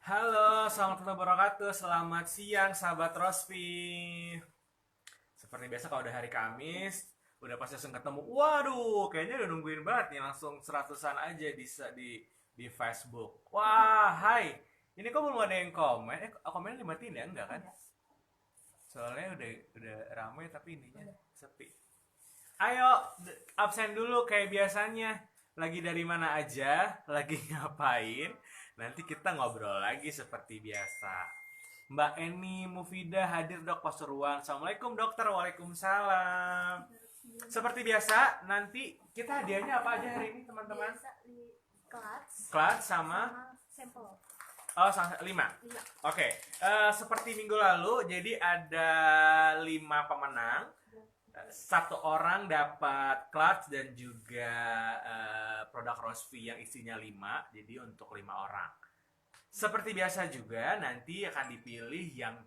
Halo, selamat wabarakatuh. Selamat siang, sahabat Rospi. Seperti biasa kalau udah hari Kamis, udah pasti langsung ketemu. Waduh, kayaknya udah nungguin banget nih, langsung seratusan aja di Facebook. Wah, hai. Ini kok belum ada yang komen? Komennya dimatiin ya? Enggak kan? Soalnya udah ramai tapi ininya sepi. Ayo, absen dulu kayak biasanya. Lagi dari mana aja? Lagi ngapain? Nanti kita ngobrol lagi seperti biasa. Mbak Eni Mufida hadir dok Pasuruan. Assalamualaikum dokter. Waalaikumsalam. Seperti biasa, nanti kita hadiahnya apa aja hari ini teman-teman? Biasa di kelas Kelas sama sama sampel. oh sama 5. Iya. Oke, seperti minggu lalu, jadi ada 5 pemenang. Satu orang dapat clutch dan juga produk Rosvi yang isinya 5, jadi untuk 5 orang. Seperti biasa juga nanti akan dipilih yang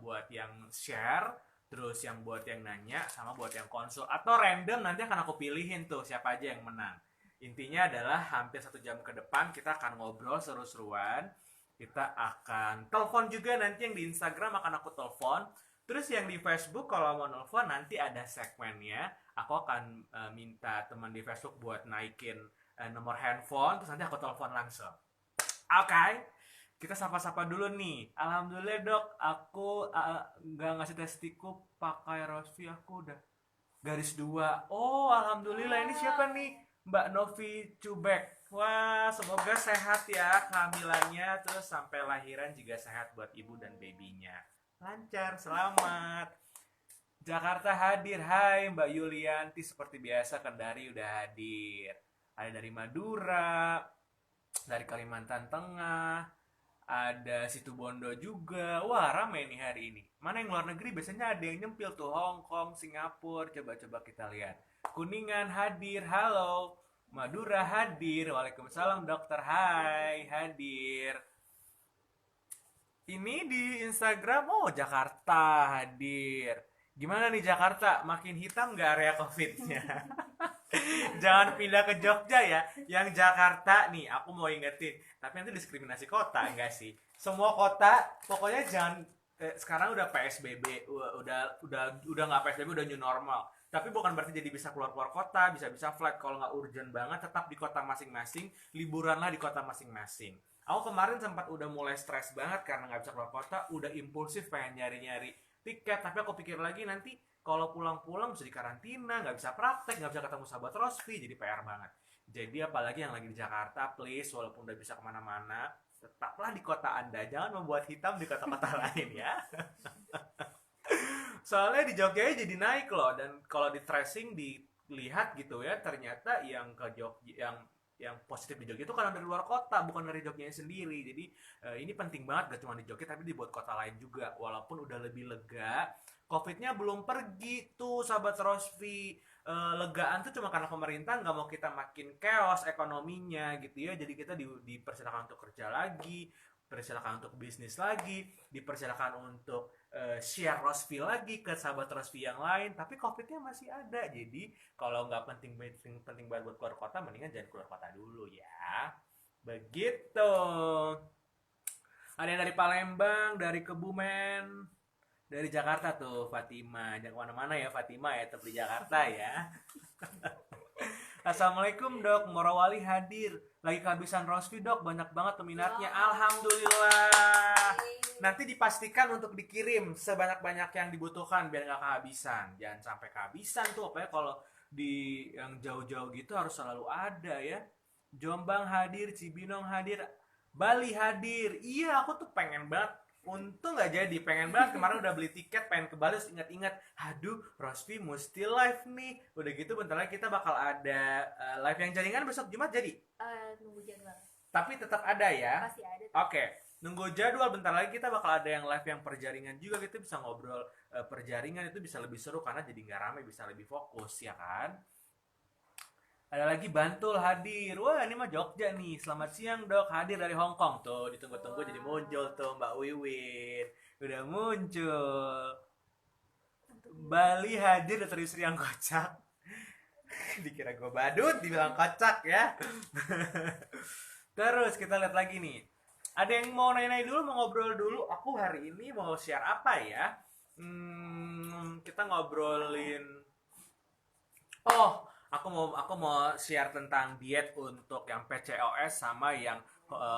buat yang share, terus yang buat yang nanya, sama buat yang konsul atau random nanti akan aku pilihin tuh siapa aja yang menang. Intinya adalah hampir 1 jam ke depan kita akan ngobrol seru-seruan. Kita akan telepon juga nanti yang di Instagram akan aku telepon. Terus yang di Facebook kalau mau nelfon nanti ada segmennya. Aku akan minta teman di Facebook buat naikin nomor handphone. Terus nanti aku telepon langsung. Oke, kita sapa-sapa dulu nih. Alhamdulillah dok, aku nggak ngasih testiku pakai Rosvi. Aku udah garis 2. Oh, alhamdulillah. Ini siapa nih? Mbak Novi Cubek. Wah, semoga sehat ya kehamilannya. Terus sampai lahiran juga sehat buat ibu dan babynya. Lancar, selamat. Jakarta hadir. Hai Mbak Yulianti, seperti biasa Kendari udah hadir. Ada dari Madura, dari Kalimantan Tengah, ada Situbondo juga. Wah, ramai nih hari ini. Mana yang luar negeri biasanya ada yang nyempil tuh, Hong Kong, Singapura. Coba-coba kita lihat. Kuningan hadir, halo. Madura hadir, waalaikumsalam dokter, hai, hadir. Ini di Instagram, oh Jakarta hadir. Gimana nih Jakarta? Makin hitam nggak area COVID-nya? Jangan pindah ke Jogja ya. Yang Jakarta nih, aku mau ingetin. Tapi nanti diskriminasi kota, enggak sih? Semua kota, pokoknya jangan. Sekarang udah PSBB, udah nggak PSBB, udah new normal. Tapi bukan berarti jadi bisa keluar kota, bisa flight. Kalau nggak urgent banget, tetap di kota masing-masing. Liburanlah di kota masing-masing. Aku kemarin sempat udah mulai stres banget karena nggak bisa keluar kota, udah impulsif pengen nyari-nyari tiket, tapi aku pikir lagi nanti kalau pulang-pulang bisa dikarantina, nggak bisa praktek, nggak bisa ketemu sahabat Rosvi, jadi PR banget. Jadi apalagi yang lagi di Jakarta, please, walaupun udah bisa kemana-mana, tetaplah di kota Anda, jangan membuat hitam di kota-kota lain ya. Soalnya di Jogja jadi naik loh, dan kalau di tracing dilihat gitu ya, ternyata yang ke Jogja, yang positif di Jogja itu karena dari luar kota, bukan dari Jogjanya sendiri. Jadi ini penting banget, gak cuma di Jogja tapi dibuat kota lain juga. Walaupun udah lebih lega, COVID-nya belum pergi tuh sahabat Rosvi. Legaan tuh cuma karena pemerintah nggak mau kita makin chaos ekonominya gitu ya. Jadi kita dipersilakan untuk kerja lagi, dipersilakan untuk bisnis lagi, dipersilakan untuk share Rosvi lagi ke sahabat Rosvi yang lain. Tapi COVID-nya masih ada. Jadi kalau nggak penting banget buat keluar kota, mendingan jangan keluar kota dulu ya. Begitu. Ada yang dari Palembang, dari Kebumen, dari Jakarta tuh Fatima. Jangan kemana-mana ya Fatima ya, tetap di Jakarta ya. Assalamualaikum dok, Morawali hadir. Lagi kehabisan Rosvi dok, banyak banget peminatnya. Alhamdulillah. Nanti dipastikan untuk dikirim sebanyak-banyak yang dibutuhkan biar nggak kehabisan. Jangan sampai kehabisan tuh, apalagi kalau di yang jauh-jauh gitu harus selalu ada ya. Jombang hadir, Cibinong hadir, Bali hadir. Iya, aku tuh pengen banget. Untung nggak jadi, pengen banget kemarin udah beli tiket, pengen ke Bali, terus ingat-ingat, aduh Rosvi mesti live nih. Udah gitu bentar lagi kita bakal ada live yang jaringan besok Jumat jadi. Nunggu jadwal. Tapi tetap ada ya. Pasti ada. Oke, nunggu jadwal bentar lagi kita bakal ada yang live yang perjaringan juga, kita bisa ngobrol perjaringan, itu bisa lebih seru karena jadi nggak rame, bisa lebih fokus ya kan. Ada lagi Bantul hadir. Wah, ini mah Jogja nih. Selamat siang dok, hadir dari Hong Kong. Tuh, ditunggu-tunggu jadi muncul tuh Mbak Wiwin. Udah muncul. Bali hadir dari istri yang kocak. Dikira gue badut, dibilang kocak ya. Terus kita lihat lagi nih. Ada yang mau nanya-nanya dulu, mau ngobrol dulu? Aku hari ini mau share apa ya? Kita ngobrolin. Oh, aku mau share tentang diet untuk yang PCOS sama yang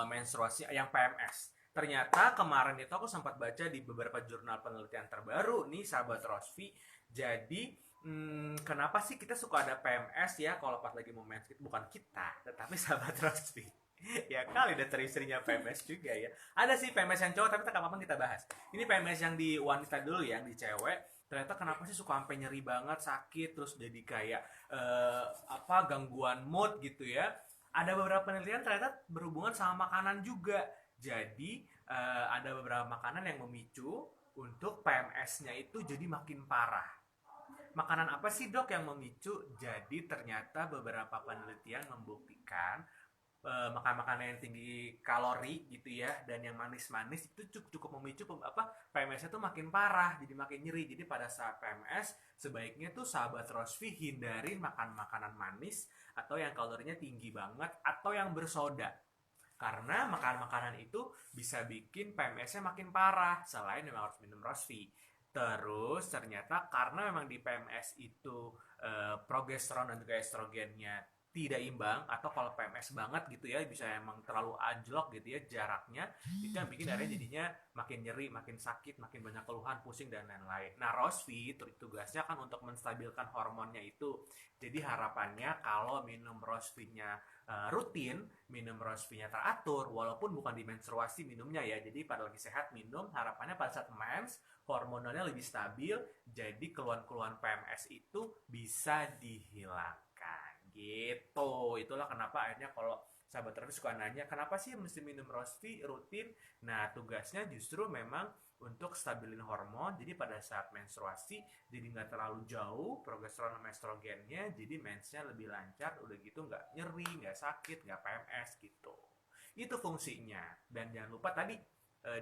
menstruasi, yang PMS. Ternyata kemarin itu aku sempat baca di beberapa jurnal penelitian terbaru nih, sahabat Rosvi. Jadi, kenapa sih kita suka ada PMS ya kalau pas lagi mau mens? Bukan kita, tetapi sahabat Rosvi. Ya kali ada istrinya PMS juga ya. Ada sih PMS yang cowok, tapi kapan kita bahas. Ini PMS yang di wanita dulu ya, yang di cewek. Ternyata kenapa sih suka sampai nyeri banget, sakit, terus jadi kayak gangguan mood gitu ya. Ada beberapa penelitian ternyata berhubungan sama makanan juga. Jadi ada beberapa makanan yang memicu untuk PMS-nya itu jadi makin parah. Makanan apa sih dok yang memicu? Jadi ternyata beberapa penelitian membuktikan makan makanan yang tinggi kalori gitu ya, dan yang manis-manis itu cukup memicu PMS-nya tuh makin parah, jadi makin nyeri. Jadi pada saat PMS sebaiknya tuh sahabat Rosvi hindarin makan makanan manis atau yang kalorinya tinggi banget atau yang bersoda, karena makan makanan itu bisa bikin PMS-nya makin parah. Selain memang harus minum Rosvi, terus ternyata karena memang di PMS itu progesteron dan juga estrogennya tidak imbang, atau kalau PMS banget gitu ya bisa emang terlalu anjlok gitu ya jaraknya, itu yang bikin akhirnya jadinya makin nyeri, makin sakit, makin banyak keluhan, pusing dan lain-lain. Nah Rosvi tugasnya kan untuk menstabilkan hormonnya itu. Jadi harapannya kalau minum Rosvi-nya rutin, minum Rosvi-nya teratur, walaupun bukan di menstruasi minumnya ya, jadi pada lagi sehat minum, harapannya pada saat mens hormonalnya lebih stabil, jadi keluhan-keluhan PMS itu bisa dihilangkan gitu. Itulah kenapa akhirnya kalau sahabat Rosvi suka nanya kenapa sih mesti minum Rosvi rutin. Nah tugasnya justru memang untuk stabilin hormon, jadi pada saat menstruasi jadi nggak terlalu jauh progesteron sama estrogennya, jadi mensnya lebih lancar, udah gitu nggak nyeri, nggak sakit, nggak PMS gitu. Itu fungsinya. Dan jangan lupa tadi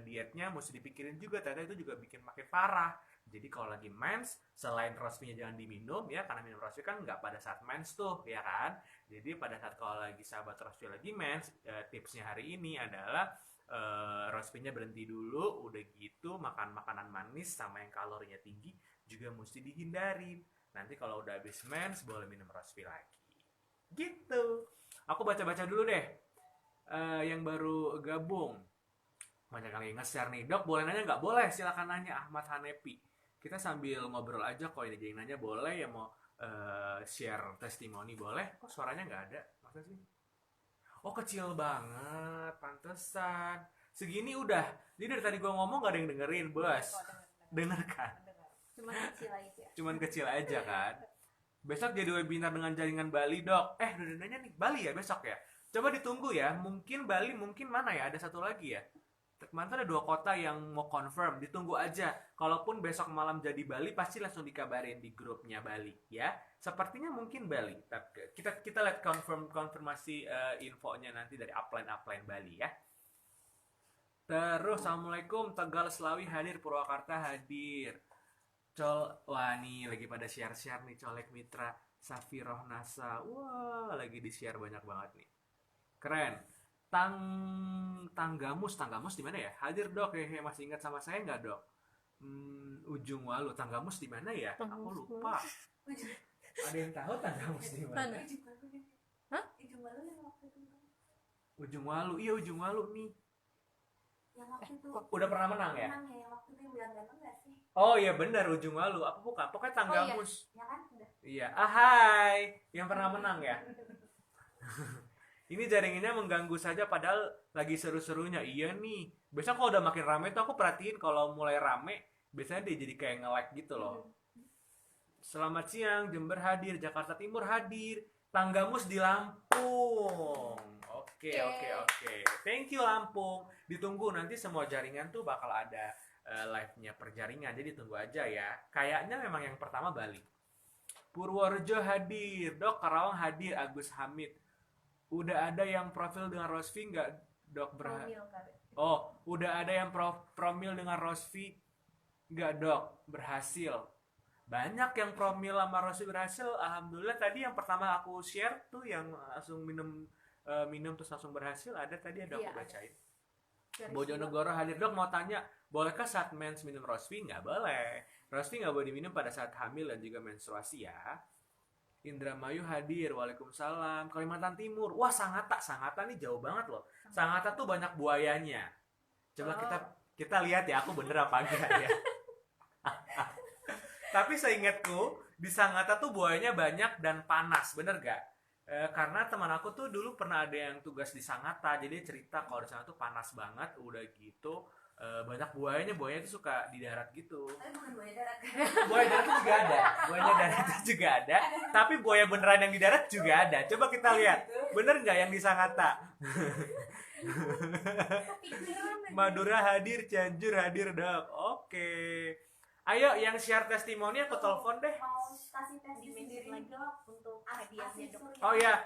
dietnya mesti dipikirin juga, ternyata itu juga bikin makin parah. Jadi kalau lagi mens, selain Rosvi-nya jangan diminum ya, karena minum Rosvi kan nggak pada saat mens tuh, ya kan? Jadi pada saat kalau lagi sahabat Rosvi lagi mens, tipsnya hari ini adalah Rosvi-nya berhenti dulu, udah gitu makan makanan manis sama yang kalorinya tinggi juga mesti dihindarin. Nanti kalau udah habis mens, boleh minum Rosvi lagi. Gitu. Aku baca-baca dulu deh. Yang baru gabung. Banyak yang lagi nge-share nih. Dok, boleh nanya nggak? Boleh, silakan nanya. Ahmad Hanepi. Kita sambil ngobrol aja, kalau ini jadi nanya boleh, ya mau share testimoni boleh. Kok suaranya nggak ada? Masa sih? Oh kecil banget, pantesan. Segini udah. Jadi dari tadi gue ngomong gak ada yang dengerin, bos. Denger kan? Cuman kecil aja. Cuman kecil aja kan? Besok jadi webinar dengan jaringan Bali dok. Udah nanya nih, Bali ya besok ya? Coba ditunggu ya, mungkin Bali, mungkin mana ya? Ada satu lagi ya? Kemarin tuh ada 2 kota yang mau confirm, ditunggu aja. Kalaupun besok malam jadi Bali, pasti langsung dikabarin di grupnya Bali ya. Sepertinya mungkin Bali. Kita lihat konfirmasi infonya nanti dari upline Bali ya. Terus assalamualaikum, Tegal Selawi hadir, Purwakarta hadir. Wah nih lagi pada share nih, Colek Mitra, Safiroh Nasa. Wah lagi di share banyak banget nih. Keren. Tanggamus di mana ya? Hadir dok, masih ingat sama saya nggak dok? Ujung Walu, Tanggamus di mana ya? Aku lupa. Ada yang tahu Tanggamus di mana? Hah? Ujung Walu yang waktu itu. Ujung Walu, iya Ujung Walu nih. Yang waktu itu. Udah pernah menang ya? Menang ya, yang waktu itu yang bilang ganteng nggak sih? Oh iya benar Ujung Walu. Apa bukan? Pokoknya Tanggamus. Ya kan? Udah. Iya. Hai, yang pernah menang ya? Ini jaringannya mengganggu saja padahal lagi seru-serunya. Iya nih. Biasanya kalau udah makin rame tuh aku perhatiin kalau mulai rame biasanya dia jadi kayak nge-lag gitu loh. Selamat siang, Jember hadir, Jakarta Timur hadir, Tanggamus di Lampung. Oke. Thank you Lampung. Ditunggu nanti semua jaringan tuh bakal ada live-nya per jaringan. Jadi tunggu aja ya. Kayaknya memang yang pertama Bali. Purworejo hadir, Dok Karawang hadir, Agus Hamid. Udah ada yang profil dengan Rosvi nggak dok? Oh, udah ada yang promil dengan Rosvi nggak dok? Berhasil. Banyak yang promil sama Rosvi berhasil. Alhamdulillah tadi yang pertama aku share tuh yang langsung minum terus langsung berhasil. Ada tadi ada aku bacain. Bojonegoro hadir. Dok mau tanya, bolehkah saat mens minum Rosvi? Nggak boleh. Rosvi nggak boleh diminum pada saat hamil dan juga menstruasi ya. Indramayu hadir. Waalaikumsalam. Kalimantan Timur. Wah, Sangatta nih jauh banget loh. Sangatta tuh banyak buayanya. Coba kita lihat ya, aku bener apa enggak ya. Tapi seingatku di Sangatta tuh buayanya banyak dan panas, bener gak? Karena teman aku tuh dulu pernah ada yang tugas di Sangatta, jadi dia cerita kalau di sana tuh panas banget, udah gitu banyak buayanya tuh suka di darat gitu. Tapi bukan buaya darat. Buaya darat tuh juga ada, buaya darat itu juga ada, tapi buaya beneran yang di darat juga ada. Coba kita lihat, bener nggak yang di Sangatta? Madura hadir, Cianjur hadir dok. Oke. Ayo yang share testimoni aku telepon deh. Mau kasih tes Di sendiri lagi dok. untuk Asi hadiahnya dok. Suryani. Oh iya.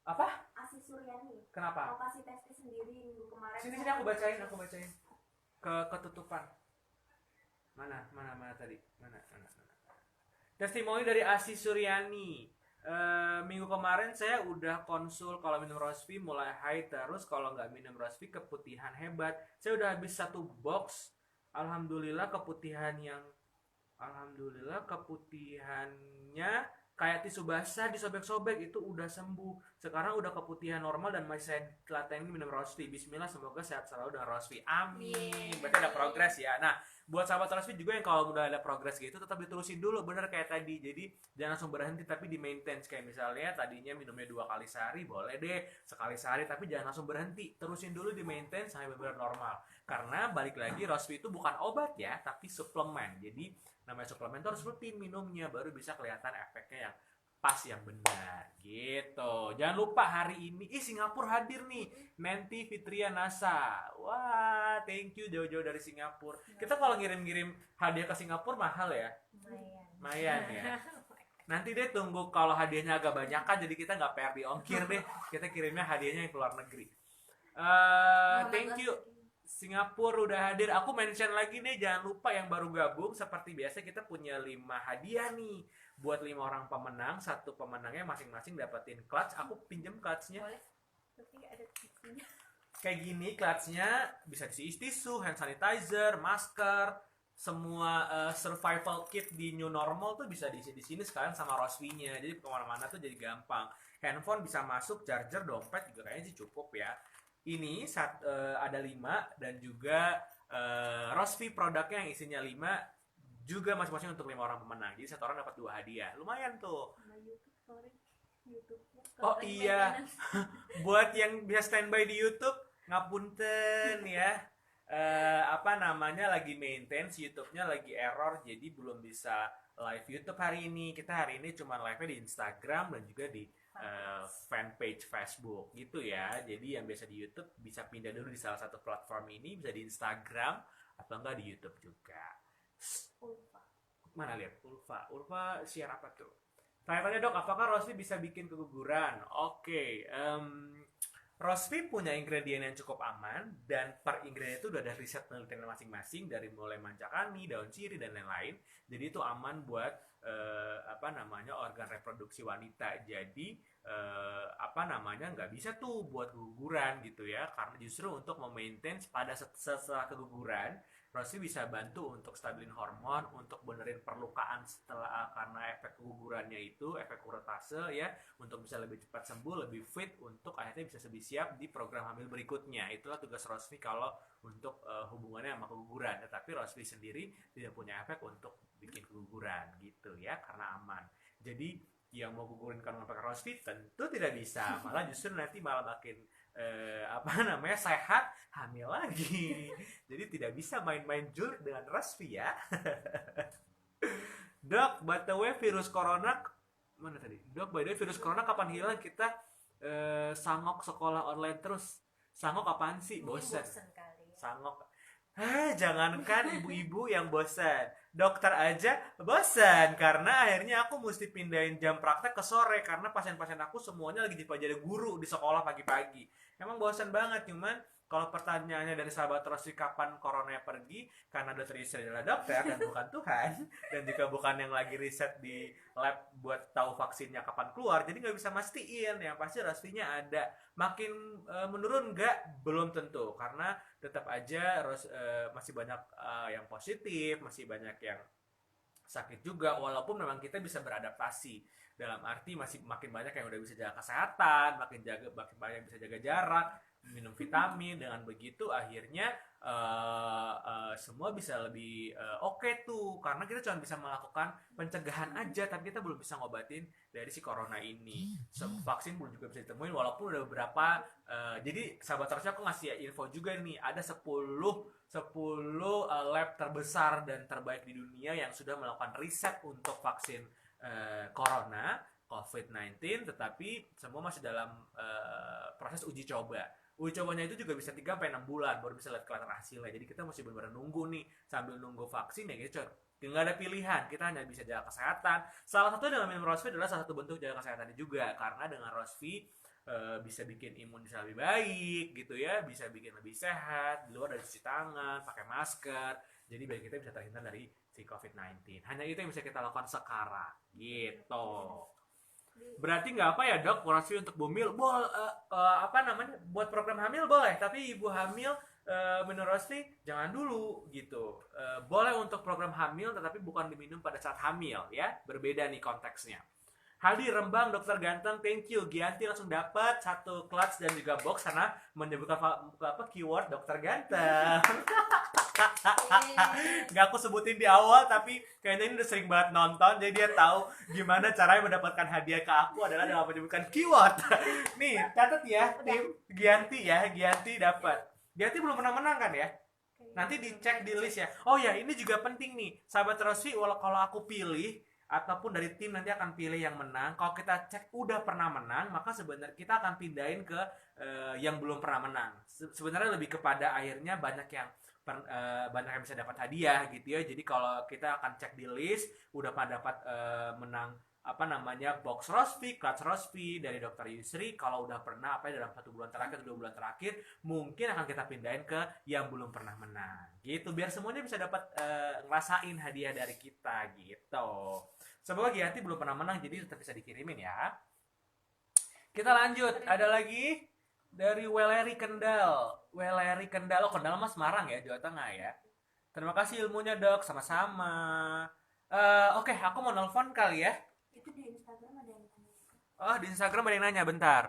Apa? Asi Suryani. Kenapa? Mau kasih tes sendiri minggu kemarin. Sini aku bacain. Ketutupan. Mana tadi? Mana. Testimoni dari Asi Suryani. Minggu kemarin saya udah konsul kalau minum Rosvi mulai high terus, kalau nggak minum Rosvi keputihan hebat. Saya udah habis 1 box. Alhamdulillah keputihannya kayak tisu basah disobek-sobek itu udah sembuh. Sekarang udah keputihan normal dan masih saya telaten minum Rosvi. Bismillah, semoga sehat selalu dengan Rosvi. Amin. Berarti ada progres ya. Nah, buat sahabat Rosvi juga yang kalau udah ada progres gitu tetap diterusin dulu, bener kayak tadi. Jadi jangan langsung berhenti tapi di maintain. Kayak misalnya tadinya minumnya 2 kali sehari, boleh deh sekali sehari, tapi jangan langsung berhenti. Terusin dulu di maintain sampai benar normal. Karena balik lagi Rosvi itu bukan obat ya, tapi suplemen. Jadi namanya suplemen itu harus rutin minumnya baru bisa kelihatan efeknya yang pas, yang benar gitu. Jangan lupa hari ini Singapura hadir nih, Menti Fitria Nasa. Wah, thank you jauh-jauh dari Singapura. Kita kalau ngirim-ngirim hadiah ke Singapura mahal ya, lumayan ya. Nanti deh tunggu kalau hadiahnya agak banyakan, jadi kita nggak PR di ongkir deh, kita kirimnya hadiahnya yang ke luar negeri. Thank you Singapura udah hadir. Aku mention lagi nih, jangan lupa yang baru gabung, seperti biasa kita punya 5 hadiah nih buat 5 orang pemenang. 1 pemenangnya masing-masing dapetin clutch. Aku pinjem clutchnya. Boleh. Tapi ada tipsnya. Kayak gini clutchnya, bisa diisi tisu, hand sanitizer, masker, semua survival kit di new normal tuh bisa diisi di sini sekalian sama Rosvi-nya. Jadi kemana-mana tuh jadi gampang. Handphone bisa masuk, charger, dompet juga kayaknya sih cukup ya. Ini ada 5 dan juga Rosvi produknya yang isinya 5 juga masing-masing untuk 5 orang pemenang. Jadi 1 orang dapat 2 hadiah. Lumayan tuh. Sama YouTube-nya. Oh iya. Buat yang bisa standby di YouTube, ngapunten ya. Lagi maintenance YouTube-nya lagi error, jadi belum bisa live YouTube hari ini. Kita hari ini cuma live-nya di Instagram dan juga di fanpage Facebook gitu ya. Jadi yang biasa di YouTube bisa pindah dulu di salah satu platform ini, bisa di Instagram atau enggak di YouTube juga. Mana lihat Ulfa share apa tuh? Tanya-tanya dok, apakah Rosvi bisa bikin keguguran? Oke, Rosvi punya ingredient yang cukup aman dan per ingredient itu udah ada riset penelitian masing-masing dari mulai manjakani, daun sirih dan lain-lain. Jadi itu aman buat organ reproduksi wanita. Jadi nggak bisa tuh buat keguguran gitu ya. Karena justru untuk memaintain pada setelah keguguran, Rosvi bisa bantu untuk stabilin hormon, untuk benerin perlukaan setelah karena efek kegugurannya itu, efek kuretase ya, untuk bisa lebih cepat sembuh, lebih fit untuk akhirnya bisa lebih siap di program hamil berikutnya. Itulah tugas Rosvi kalau untuk hubungannya sama keguguran. Tetapi Rosvi sendiri tidak punya efek untuk bikin keguguran gitu ya, karena aman. Jadi yang mau gugurin kandungan pakai Rosvi tentu tidak bisa, malah justru nanti malah makin sehat, hamil lagi. Jadi tidak bisa main-main julid dengan Rosvi ya. Dok, by the way virus corona mana tadi? Dok, by the way virus corona kapan hilang? Kita sangok sekolah online terus. Sangok apaan sih? Bosan kali ya. Sangok. Jangankan ibu-ibu yang bosan, dokter aja bosan karena akhirnya aku mesti pindahin jam praktek ke sore karena pasien-pasien aku semuanya lagi jadi guru di sekolah pagi-pagi. Emang bosan banget, cuman Kalau pertanyaannya dari sahabat Rossi kapan corona pergi, karena dokter Yusri adalah dokter dan bukan Tuhan, dan juga bukan yang lagi riset di lab buat tahu vaksinnya kapan keluar, jadi nggak bisa mastiin. Yang pasti Rossi-nya ada. Makin menurun nggak? Belum tentu, karena tetap aja masih banyak yang positif, masih banyak yang sakit juga, walaupun memang kita bisa beradaptasi, dalam arti masih makin banyak yang udah bisa jaga kesehatan, makin banyak yang bisa jaga jarak, minum vitamin. Dengan begitu akhirnya semua bisa lebih oke tuh, karena kita cuma bisa melakukan pencegahan aja, tapi kita belum bisa ngobatin dari si corona ini. Vaksin belum juga bisa ditemuin, walaupun udah beberapa. Jadi sahabat terusnya aku ngasih info juga nih, ada 10 lab terbesar dan terbaik di dunia yang sudah melakukan riset untuk vaksin corona COVID-19, tetapi semua masih dalam proses uji coba. Uji cobanya itu juga bisa 3-6 bulan baru bisa lihat kelihatan hasilnya. Jadi kita masih benar-benar nunggu nih, sambil nunggu vaksin ya gitu. Nggak ada pilihan, kita hanya bisa jaga kesehatan. Salah satu dengan minum Rosvi adalah salah satu bentuk jaga kesehatan juga, karena dengan Rosvi bisa bikin imun bisa lebih baik gitu ya, bisa bikin lebih sehat, di luar dari cuci tangan, pakai masker, jadi biar kita bisa terhindar dari si COVID-19. Hanya itu yang bisa kita lakukan sekarang gitu. Berarti nggak apa ya dok, Rosvi untuk bumil buat program hamil boleh, tapi ibu hamil menurut Rosvi jangan dulu gitu. Boleh untuk program hamil, tetapi bukan diminum pada saat hamil ya, berbeda nih konteksnya. Hadi Rembang, dokter ganteng, thank you. Gianti langsung dapat 1 clutch dan juga box karena menyebutkan keyword dokter ganteng. Gak aku sebutin di awal, tapi kayaknya ini udah sering banget nonton, jadi dia tahu gimana caranya mendapatkan hadiah ke aku adalah dengan menyebutkan keyword. Nih, catat ya, tim Gianti ya, Gianti dapat. Gianti belum pernah menang kan ya? Nanti dicek di list ya. Oh ya, ini juga penting nih, sahabat Rosvi, kalau aku pilih ataupun dari tim nanti akan pilih yang menang. Kalau kita cek udah pernah menang, maka sebenarnya kita akan pindahin ke yang belum pernah menang. Sebenarnya lebih kepada akhirnya banyak yang bisa dapat hadiah gitu ya. Jadi kalau kita akan cek di list udah pada dapat menang box Rosvi, clutch Rosvi dari Dr. Yusri, kalau udah pernah dalam 1 bulan terakhir atau 2 bulan terakhir, mungkin akan kita pindahin ke yang belum pernah menang gitu, biar semuanya bisa dapat ngerasain hadiah dari kita gitu. Semoga Gianti belum pernah menang, jadi tetap bisa dikirimin ya. Kita lanjut, ada lagi dari Weleri Kendal. Oh, Kendal mas Semarang ya, Jawa Tengah ya. Terima kasih ilmunya dok, sama-sama. Oke, aku mau nelfon kali ya. Itu di Instagram ada yang nanya. Oh, di Instagram ada yang nanya, bentar.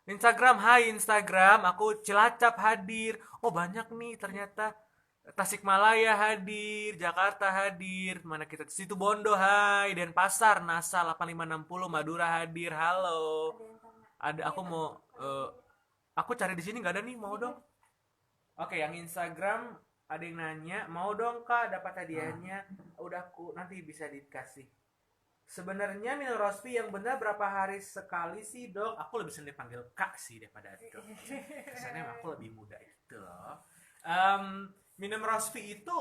Instagram, hai Instagram, aku Cilacap hadir. Oh, banyak nih ternyata. Tasikmalaya hadir, Jakarta hadir, mana kita situ Bondo, hai, Denpasar, NASA 8560, Madura hadir, halo. Ada aku mau aku cari di sini nggak ada nih, mau dong. Oke, yang Instagram ada yang nanya, mau dong kak dapat hadiahnya. Udah aku nanti bisa dikasih. Sebenarnya minum Rosvi yang benar berapa hari sekali sih dok? Aku lebih sering dipanggil kak sih daripada dok. Kesannya aku lebih muda itu loh. Minum Rosvi itu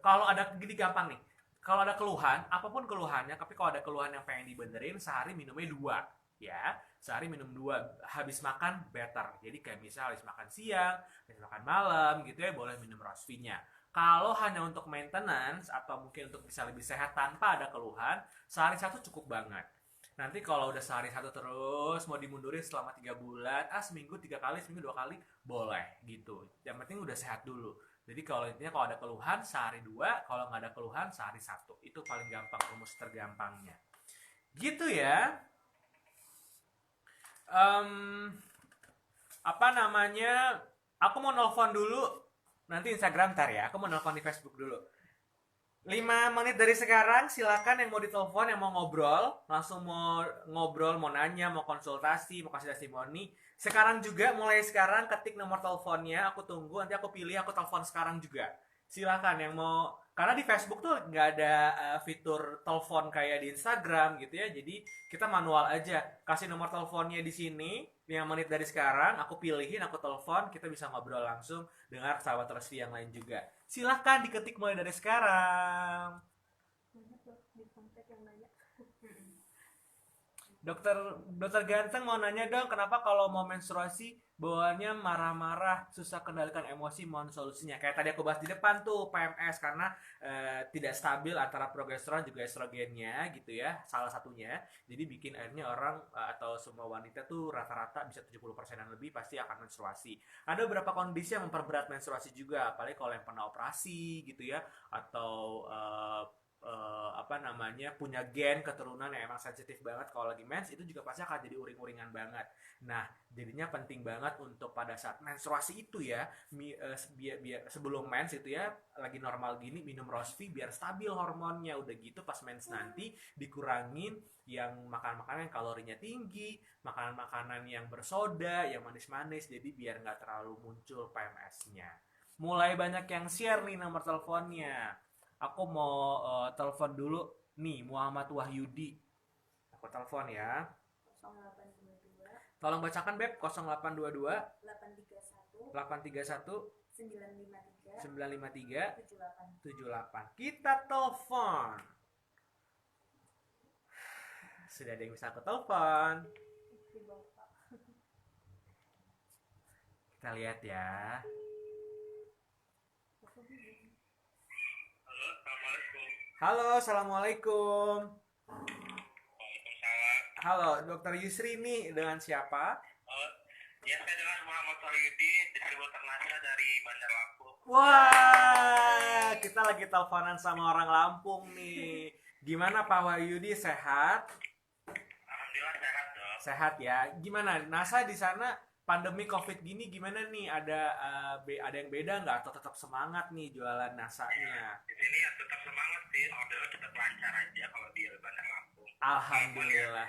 kalau ada gini gampang nih. Kalau ada keluhan, apapun keluhannya, tapi kalau ada keluhan yang pengen dibenerin, sehari minumnya 2 ya. Sehari minum 2, habis makan better. Jadi kayak misal habis makan siang, habis makan malam gitu ya, boleh minum Rosvi-nya. Kalau hanya untuk maintenance atau mungkin untuk bisa lebih sehat tanpa ada keluhan, sehari 1 cukup banget. Nanti kalau udah sehari 1 terus mau dimundurin selama 3 bulan, seminggu 3 kali, seminggu 2 kali, boleh gitu. Yang penting udah sehat dulu. Jadi kalau intinya kalau ada keluhan sehari 2, kalau nggak ada keluhan sehari 1. Itu paling gampang, rumus tergampangnya. Gitu ya. Aku mau nelfon dulu. Nanti Instagram ntar ya. Aku mau nelfon di Facebook dulu. 5 menit dari sekarang silakan yang mau ditelepon, yang mau ngobrol, langsung mau ngobrol, mau nanya, mau konsultasi, mau kasih testimoni. Sekarang juga, mulai sekarang ketik nomor teleponnya, aku tunggu, nanti aku pilih, aku telepon sekarang juga. Silakan yang mau, karena di Facebook tuh nggak ada fitur telepon kayak di Instagram gitu ya, jadi kita manual aja. Kasih nomor teleponnya di sini, 5 menit dari sekarang, aku pilihin, aku telepon, kita bisa ngobrol langsung dengan sahabat Rosvi yang lain juga. Silakan diketik mulai dari sekarang. Banyak loh di kontak yang nanya. Dokter Ganteng mau nanya dong, kenapa kalau mau menstruasi bawaannya marah-marah, susah kendalikan emosi, mohon solusinya. Kayak tadi aku bahas di depan tuh PMS karena tidak stabil antara progesteron juga estrogennya gitu ya, salah satunya. Jadi bikin akhirnya orang atau semua wanita tuh rata-rata bisa 70%-an lebih pasti akan menstruasi. Ada beberapa kondisi yang memperberat menstruasi juga, apalagi kalau yang pernah operasi gitu ya, atau apa namanya punya gen keturunan yang emang sensitif banget kalau lagi mens, itu juga pasti akan jadi uring-uringan banget. Nah, jadinya penting banget untuk pada saat menstruasi itu ya, sebelum mens itu ya, lagi normal gini minum Rosvi biar stabil hormonnya. Udah gitu pas mens nanti dikurangin yang makanan-makanan yang kalorinya tinggi, makanan-makanan yang bersoda, yang manis-manis, jadi biar nggak terlalu muncul PMS-nya. Mulai banyak yang share nih nomor teleponnya. Aku mau telepon dulu nih, Muhammad Wahyudi. Aku telepon ya. 0822 Tolong bacakan Beb. 0822 831 831 953 953 78. 78. Kita telepon. Sudah ada yang bisa aku telepon. Istri bapak. Kita lihat ya. Halo, Assalamualaikum. Waalaikumsalam. Halo, Dokter Yusri nih, dengan siapa? Ya, saya dengan Muhammad Wahyudi, distributor NASA dari Bandar Lampung. Wah, kita lagi teleponan sama orang Lampung nih. Gimana Pak Wahyudi, sehat? Alhamdulillah sehat dong. Sehat ya. Gimana NASA di sana pandemi COVID gini gimana nih? Ada yang beda nggak atau tetap semangat nih jualan NASA-nya? Di sini ya tetap semangat sih, ordernya tetap lancar aja kalau di Bandar Lampung. Alhamdulillah.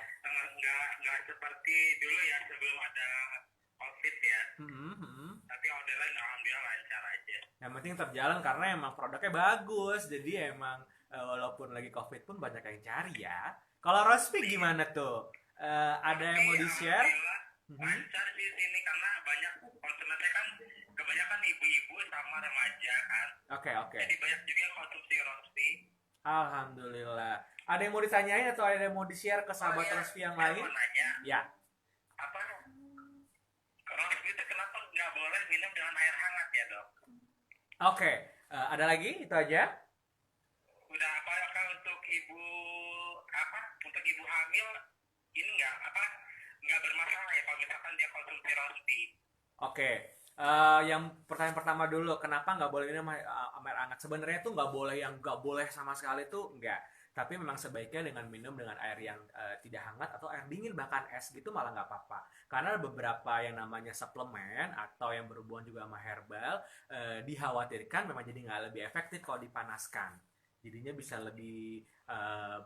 Nggak seperti dulu ya sebelum ada COVID ya, tapi ordernya alhamdulillah lancar aja. Yang penting tetap jalan karena emang produknya bagus. Jadi emang walaupun lagi COVID pun banyak yang cari ya. Kalau Rospi gimana tuh? Ada yang mau di-share? Alhamdulillah lancar sih di sini karena banyak konsumen saya kan kebanyakan ibu-ibu sama remaja kan. Oke. Jadi banyak juga yang konsumsi Rospi. Alhamdulillah. Ada yang mau ditanyain atau ada yang mau di-share ke sahabat Rospi yang Saya lain? mau nanya, Ya. apa Rospi itu kenapa nggak boleh minum dengan air hangat ya dok? Oke. Ada lagi? Itu aja? Udah apakah untuk ibu hamil ini nggak bermasalah ya kalau misalkan dia konsumsi Rospi? Oke. Yang pertanyaan pertama dulu, kenapa nggak boleh minum air hangat? Sebenarnya tuh nggak boleh, yang nggak boleh sama sekali tuh nggak. Tapi memang sebaiknya dengan minum dengan air yang tidak hangat atau air dingin, bahkan es gitu malah nggak apa-apa. Karena beberapa yang namanya suplemen atau yang berhubungan juga sama herbal dikhawatirkan memang jadi nggak lebih efektif kalau dipanaskan. Jadinya bisa lebih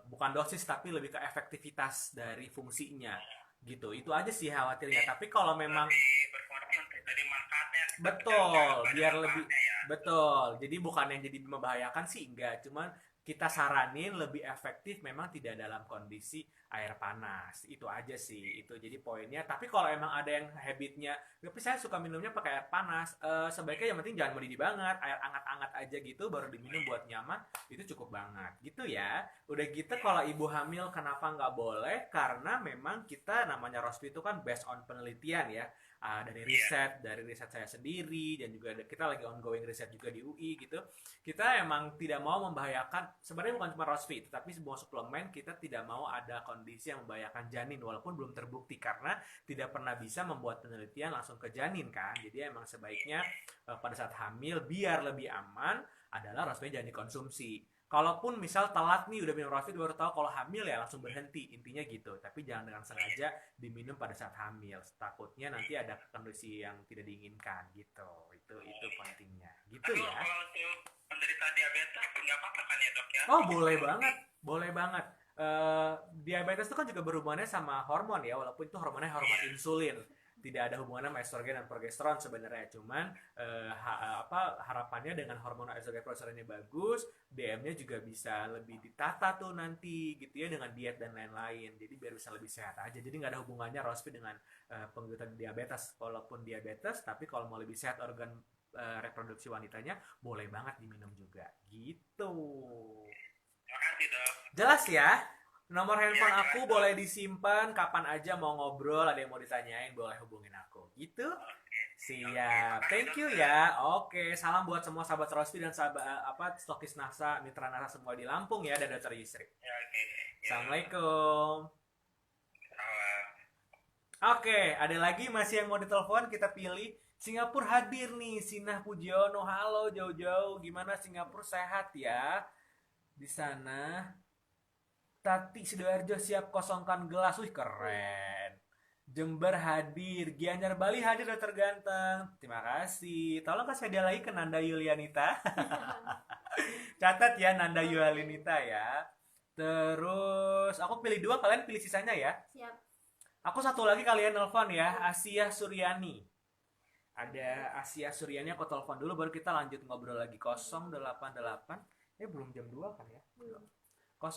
bukan dosis tapi lebih ke efektivitas dari fungsinya gitu. Itu aja sih khawatirnya. Tapi kalau memang Lebih berfungsi untuk dari manfaatnya. betul, Pada biar lebih manfaatnya ya. betul. Jadi bukan yang jadi membahayakan sih enggak, cuman kita saranin lebih efektif memang tidak dalam kondisi air panas. Itu aja sih. Itu jadi poinnya. Tapi kalau emang ada yang habitnya, tapi saya suka minumnya pakai air panas, sebaiknya yang penting jangan mendidih banget, air hangat-hangat aja gitu baru diminum buat nyaman, itu cukup banget. Gitu ya. Udah gitu kalau ibu hamil kenapa nggak boleh? Karena memang kita namanya Rospi itu kan based on penelitian ya. Dari riset saya sendiri, dan juga kita lagi ongoing riset juga di UI gitu. Kita emang tidak mau membahayakan, sebenarnya bukan cuma Rospi, tetapi semua suplemen kita tidak mau ada kondisi yang membahayakan janin walaupun belum terbukti karena tidak pernah bisa membuat penelitian langsung ke janin kan. Jadi emang sebaiknya pada saat hamil biar lebih aman adalah Rospi jangan dikonsumsi. Kalaupun misal telat nih udah minum Rospi baru tahu kalau hamil ya langsung berhenti, intinya gitu. Tapi jangan dengan sengaja diminum pada saat hamil, takutnya nanti ada kondisi yang tidak diinginkan gitu. Itu pentingnya gitu Tapi ya. kalau untuk penderita diabetes nggak apa-apa kan ya dok ya? Oh, boleh banget. Diabetes itu kan juga berhubungannya sama hormon ya, walaupun itu hormonnya hormon insulin, tidak ada hubungannya sama estrogen dan progesteron sebenarnya. Cuman harapannya dengan hormon estrogen progesteronnya bagus, DM-nya juga bisa lebih ditata tuh nanti gitu ya dengan diet dan lain-lain. Jadi biar bisa lebih sehat aja. Jadi nggak ada hubungannya Rospi dengan penderita diabetes. Walaupun diabetes, tapi kalau mau lebih sehat organ reproduksi wanitanya boleh banget diminum juga gitu. Terima kasih dok. Jelas ya? Nomor handphone aku boleh disimpan, kapan aja mau ngobrol, ada yang mau ditanyain, boleh hubungin aku. Gitu. Siap. Thank you ya. Oke, salam buat semua sahabat Rosfi dan sahabat stokis NASA, mitra NASA semua di Lampung ya, dan Dr. Yusri. Ya, oke. Assalamualaikum. Salam. Oke, ada lagi masih yang mau ditelepon, kita pilih. Singapura hadir nih, Sinah Pujiono. Halo, jauh-jauh. Gimana Singapura, sehat ya? Di sana. Tati Sidoarjo siap kosongkan gelas. Wih, keren. Jember hadir. Gianyar Bali hadir, Dokter Ganteng. Terima kasih. Tolong kasih hadiah lagi ke Nanda Yulianita. Catat ya, Nanda Yulianita ya. Terus, aku pilih 2, kalian pilih sisanya ya. Siap. Aku satu lagi kalian nelpon ya, Asia Suryani. Ada Asia Suryani, aku telepon dulu baru kita lanjut ngobrol lagi. 088. Belum jam 2 kan ya? Belum. 08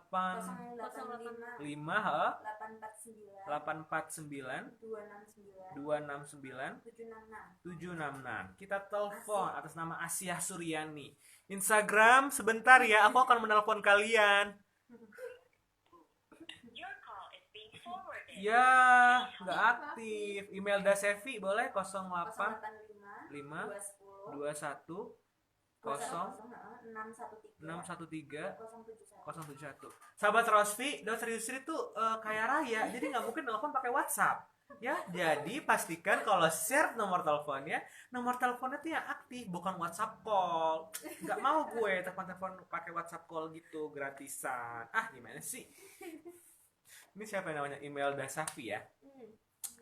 085 5 ha? 849 849 269 269 766. 766. Kita telepon atas nama Asia Suryani. Instagram sebentar ya, aku akan menelpon kalian. Ya, nggak aktif. Email Dasevi boleh 08 5 5 21 0 613 071. Sahabat Rosfi, Dr. Yusri tuh kaya raya, jadi nggak mungkin telepon pakai WhatsApp. Ya, jadi pastikan kalau share nomor teleponnya tuh yang aktif, bukan WhatsApp call. Nggak mau gue telepon pakai WhatsApp call gitu, gratisan. Ah, gimana sih? Ini siapa yang namanya? Email Dasafi ya?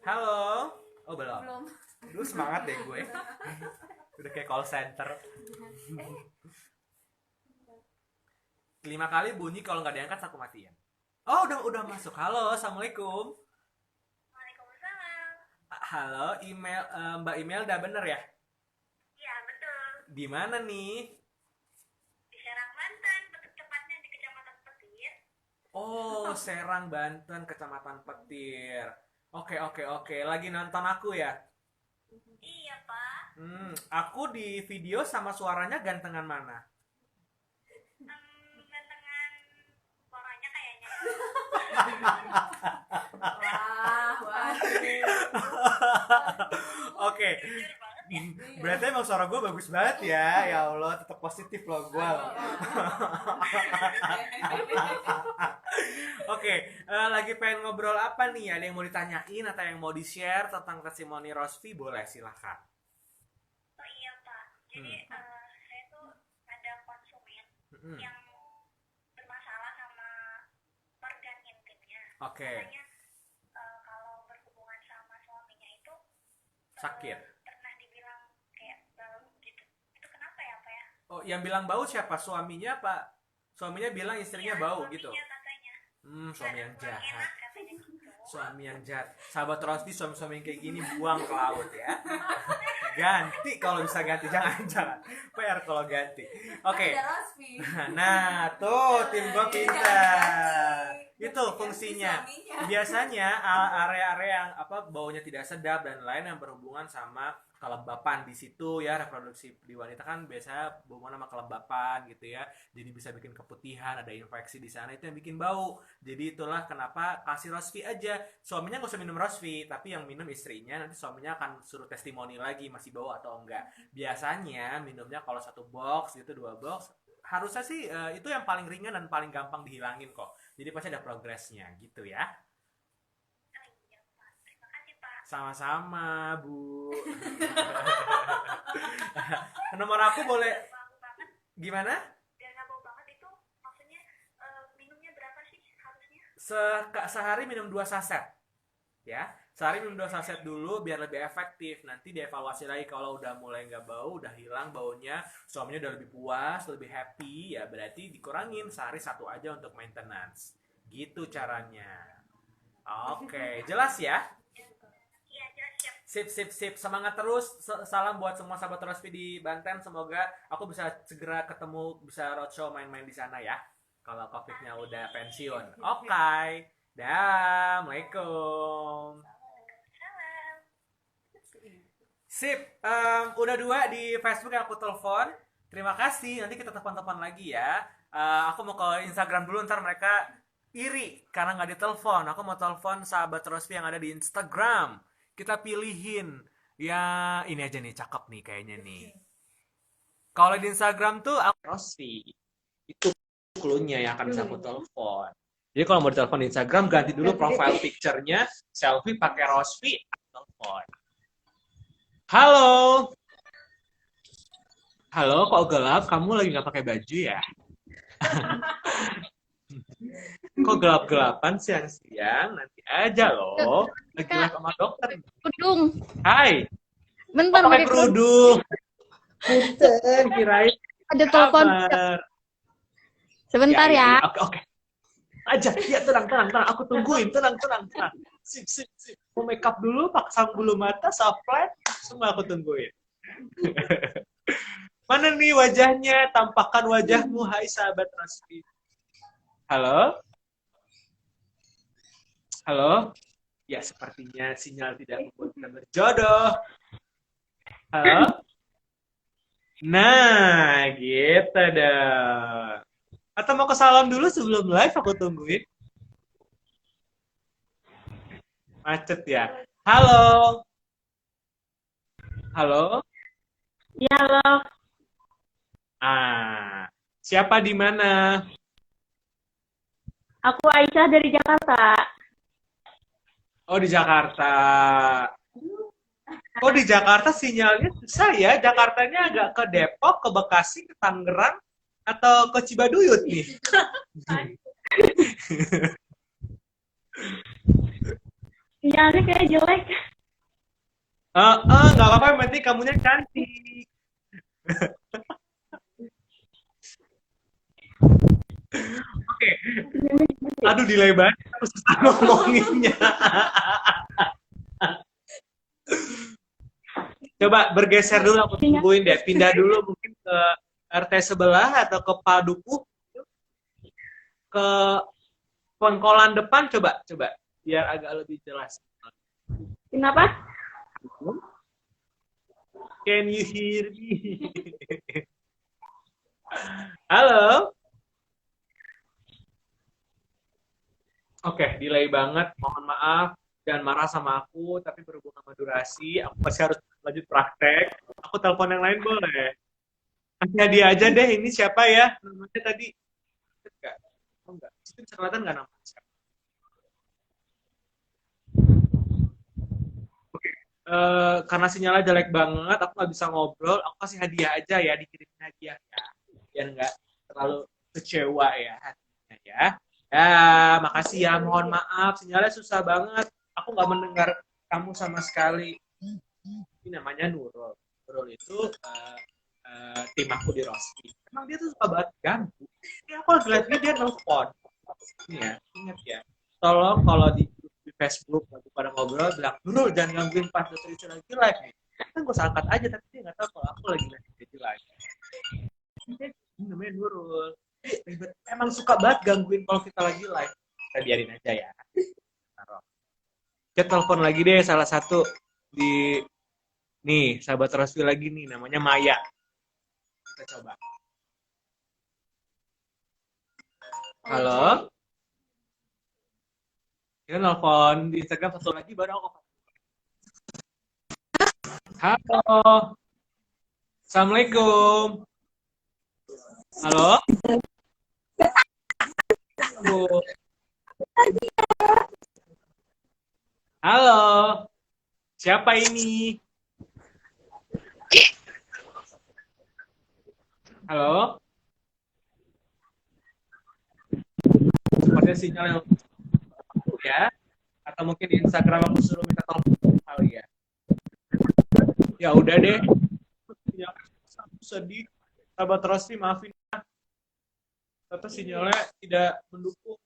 Halo? Oh, belum. Duh, semangat deh gue. Udah kayak call center. 5 kali bunyi, kalau nggak diangkat aku matiin. Oh, udah masuk. Halo, Assalamualaikum. Waalaikumsalam. Halo, email Mbak Imelda bener ya? Iya, betul. Di mana nih? Di Serang, Banten, tepatnya di Kecamatan Petir. Oh, Serang, Banten, Kecamatan Petir. Oke. Lagi nonton aku ya? Iya, Pak. Aku di video sama suaranya gantengan mana? Gantengan suaranya kayaknya. Wah. Oke. Jujur banget ya. Berarti emang suara gue bagus banget ya. Ya Allah, tetap positif loh gue. Oke, lagi pengen ngobrol apa nih? Ada yang mau ditanyain atau yang mau di-share tentang testimoni Rosfi? Boleh, silahkan. Oh iya, Pak. Jadi saya tuh ada konsumen yang bermasalah sama organ intimnya. Oke. Katanya kalau berhubungan sama suaminya itu Sakit. pernah dibilang kayak bau gitu. Itu kenapa ya, Pak ya? Oh, yang bilang bau siapa? Suaminya, Pak? Suaminya bilang istrinya Iya, bau suaminya gitu. katanya. Suami yang Kurang jahat. enak katanya gitu. Suami yang jahat. Sahabat Rosfi, suami-suami yang kayak gini buang ke laut ya. Ganti kalau bisa ganti, jangan. PR kalau ganti. Oke. Ada Rosfi. Nah, tuh tim gua pintar. Itu fungsinya. Suaminya. Biasanya area-area yang baunya tidak sedap dan lain yang berhubungan sama kelembapan di situ ya, reproduksi di wanita kan biasanya berhubungan sama kelembapan gitu ya. Jadi bisa bikin keputihan, ada infeksi di sana, itu yang bikin bau. Jadi itulah kenapa kasih Rosfi aja. Suaminya nggak usah minum Rosfi, tapi yang minum istrinya. Nanti suaminya akan suruh testimoni lagi masih bau atau enggak. Biasanya minumnya kalau 1 box gitu, 2 box, harusnya sih itu yang paling ringan dan paling gampang dihilangin kok. Jadi pasti ada progresnya gitu ya. Oh iya, Pak. Terima kasih, Pak. Sama-sama, Bu. Nomor aku boleh Bau banget. gimana? Biar nggak bau banget itu maksudnya minumnya berapa sih harusnya? Sehari minum 2 saset. Ya, sehari minum 2 saset dulu biar lebih efektif. Nanti dievaluasi lagi kalau udah mulai nggak bau, udah hilang baunya, suaminya udah lebih puas, lebih happy, ya berarti dikurangin sehari 1 aja untuk maintenance. Gitu caranya. Oke, jelas ya? Iya, jelas siap. Sip. Semangat terus. Salam buat semua sahabat Rosfi di Banten. Semoga aku bisa segera ketemu, bisa roadshow main-main di sana ya. Kalau COVID-nya udah pensiun. Oke. Dah, Assalamualaikum. Salam. Sip, udah 2 di Facebook yang aku telepon. Terima kasih. Nanti kita telepon-telepon lagi ya. Aku mau ke Instagram dulu, ntar mereka iri karena nggak ditelepon. Aku mau telepon sahabat Rosvi yang ada di Instagram. Kita pilihin. Ya, ini aja nih, cakep nih kayaknya nih. Kalau di Instagram tuh aku Rosvi. Itu clue-nya yang akan bisa aku telepon. Jadi kalau mau ditelepon di Instagram, ganti dulu profile picture-nya, selfie pakai Rosvi, telepon. Halo. Halo, kok gelap? Kamu lagi nggak pakai baju ya? Kok gelap-gelapan siang-siang? Nanti aja loh. Lagi live sama dokter. Kerudung. Hai. Bentar Kok pakai pakai kerudung. kerudung? Punten, kirain Ada telepon. kabar. Sebentar ya. Oke. Aja, ya tenang. Aku tungguin, tenang. Sip. Mau make up dulu, pasang bulu mata, softline, semua aku tungguin. Mana nih wajahnya? Tampakkan wajahmu, hai sahabat Rosvi. Halo? Halo? Ya, sepertinya sinyal tidak membuat kita berjodoh. Halo? Nah, gitu dong. Atau mau ke salon dulu sebelum live aku tungguin? Macet ya? Halo? Halo? Ya loh. Siapa di mana? Aku Aisyah dari Jakarta. Oh, di Jakarta. Oh, di Jakarta sinyalnya susah ya. Jakartanya agak ke Depok, ke Bekasi, ke Tangerang, atau ke Cibaduyut nih? Sinyalnya kayak jelek. Nggak apa-apa, yang penting kamunya cantik. Oke. Aduh, delay banget. Aku susah ngomonginnya. Coba bergeser dulu, aku tungguin deh. Pindah dulu mungkin ke RT sebelah atau ke Padukuh. Ke Pongkolan depan, coba. Biar agak lebih jelas. Kenapa? Can you hear me? Halo? Oke, delay banget. Mohon maaf. Jangan marah sama aku, tapi berhubung sama durasi, aku masih harus lanjut praktek. Aku telepon yang lain boleh? Kasih hadiah aja deh. Ini siapa ya? Namanya tadi. Enggak. Oh, enggak. Itu bisa kelihatan nggak namanya siapa? Karena sinyalnya jelek banget, aku nggak bisa ngobrol, aku kasih hadiah aja ya, dikirimin hadiah ya, biar nggak terlalu kecewa ya hatinya ya. Ya, makasih ya, mohon maaf, sinyalnya susah banget, aku nggak mendengar kamu sama sekali. Ini namanya Nurul. Nurul itu tim aku di Rosvi. Emang dia tuh suka banget ganggu. Ini aku lagi live dia nelfon. Ini ya, ingat ya. Tolong kalau di Facebook lagi pada ngobrol bilang Nurul jangan gangguin pas dokter Ica lagi live nih, kan gue angkat aja tapi dia nggak tahu kalau aku lagi live. Ini namanya Nurul, emang suka banget gangguin kalau kita lagi live. Kita biarin aja ya. Kita telepon lagi deh salah satu di nih sahabat Rosvi lagi nih, namanya Maya. Kita coba. Halo. Kita nelfon di Instagram satu lagi baru aku. Halo. Assalamualaikum. Halo. Halo. Siapa ini? Halo. Sepertinya sinyal yang ya, atau mungkin di Instagram aku suruh minta tolong kali ya. Ya udah deh. Sedih. Sahabat Rosvi, maafin ya. Tapi sinyalnya tidak mendukung.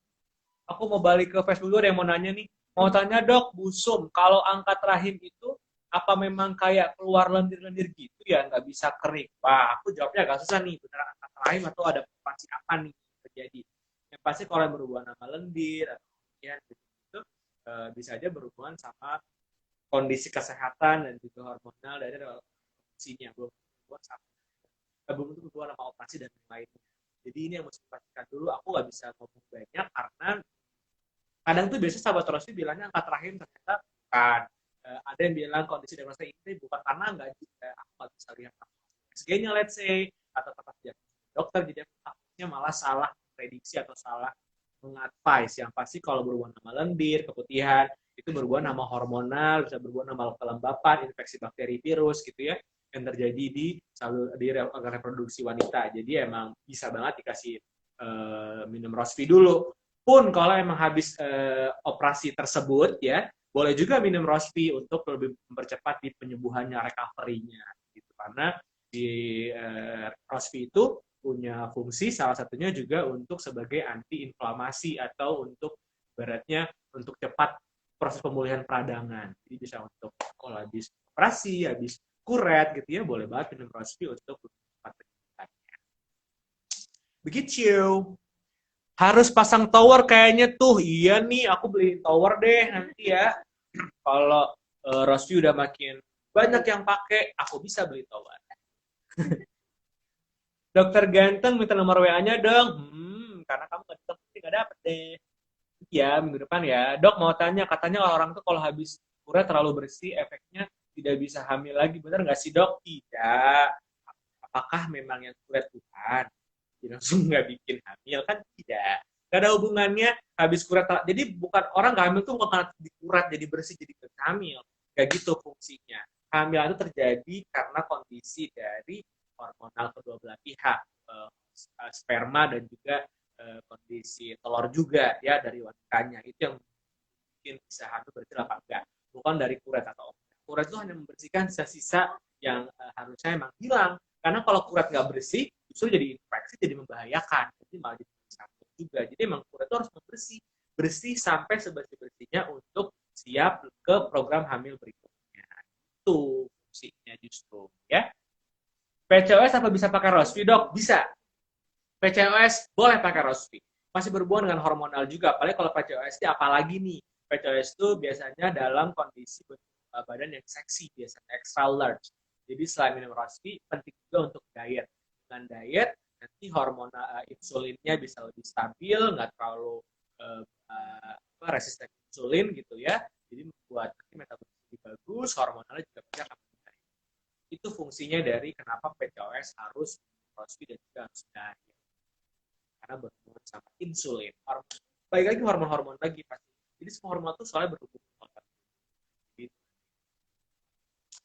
Aku mau balik ke Facebook dulu, ada yang mau nanya nih. Mau tanya dok, busum, kalau angkat rahim itu apa memang kayak keluar lendir-lendir gitu ya, nggak bisa kering? Wah, aku jawabnya agak susah nih, beneran angkat rahim atau ada pasti apa nih terjadi? Yang pasti kalau yang berhubungan sama lendir, ya, itu bisa aja berhubungan sama kondisi kesehatan dan juga hormonal dari kondisinya, belum berhubungan sama operasi dan lain-lainnya. Jadi ini yang mesti dipastikan dulu. Aku nggak bisa ngomong banyak karena Kadang tuh biasanya sahabat Rossi bilangnya angka terakhir ternyata bukan. Ada yang bilang kondisi diagnosa ini bukan karena enggak juga aku nggak bisa lihat SG-nya let's say atau tetap jadi dokter, jadi aku takutnya malah salah prediksi atau salah mengadvise. Yang pasti kalau berhubungan sama lendir, keputihan, itu berhubungan sama hormonal, bisa berhubungan sama kelembapan, infeksi bakteri, virus gitu ya, yang terjadi di organ reproduksi wanita. Jadi emang bisa banget dikasih minum Rosvi dulu. Pun kalau emang habis operasi tersebut ya, boleh juga minum Rosvi untuk lebih mempercepat di penyembuhannya, recovery-nya gitu. Karena di Rosvi itu punya fungsi salah satunya juga untuk sebagai anti-inflamasi atau untuk beratnya untuk cepat proses pemulihan peradangan. Jadi bisa untuk kalau habis operasi, habis kuret gitu ya, boleh banget minum Rosvi untuk cepat penyembuhannya. Begitu. Harus pasang tower kayaknya tuh. Iya nih, aku beli tower deh nanti ya. Kalau Rosvi udah makin banyak yang pakai, aku bisa beli tower. Dokter ganteng minta nomor WA-nya dong. Karena kamu nggak dapet deh. Ya, minggu depan ya. Dok mau tanya, katanya orang tuh kalau habis kuret terlalu bersih, efeknya tidak bisa hamil lagi. Bener nggak sih dok? Tidak. Apakah memang yang kuret bukan? Jadi langsung nggak bikin hamil kan? Tidak. Gak ada hubungannya habis kuret. Jadi bukan orang nggak hamil tuh bukan dikuret jadi bersih jadi hamil. Gak gitu fungsinya. Hamil itu terjadi karena kondisi dari hormonal kedua belah pihak, sperma dan juga kondisi telur juga ya dari wanitanya. Itu yang bikin bisa hamil berarti apa enggak. Bukan dari kuret atau obat. Kuret itu hanya membersihkan sisa-sisa yang harusnya emang hilang. Karena kalau kuret nggak bersih, justru jadi infeksi, jadi membahayakan. Jadi malah jadi sakit juga. Jadi emang kuret itu harus membersih. Bersih sampai sebersih-bersihnya untuk siap ke program hamil berikutnya. Itu fungsinya justru. Ya. PCOS apa bisa pakai Rosvi, dok? Bisa. PCOS boleh pakai Rosvi. Masih berhubungan dengan hormonal juga. Apalagi kalau PCOS ini apalagi nih. PCOS itu biasanya dalam kondisi badan yang seksi, biasanya extra large. Jadi selain minum Rosvi, penting juga untuk diet. Dengan diet, nanti hormon insulinnya bisa lebih stabil, nggak terlalu resisten insulin gitu ya. Jadi membuat metabolisme lebih bagus, hormonalnya juga bisa akan meningkat. Itu fungsinya dari kenapa PCOS harus Rosvi dan juga harus diet. Karena berhubungan sama insulin. Baik lagi hormon-hormon lagi pasti. Jadi semua hormon itu soalnya berhubungan.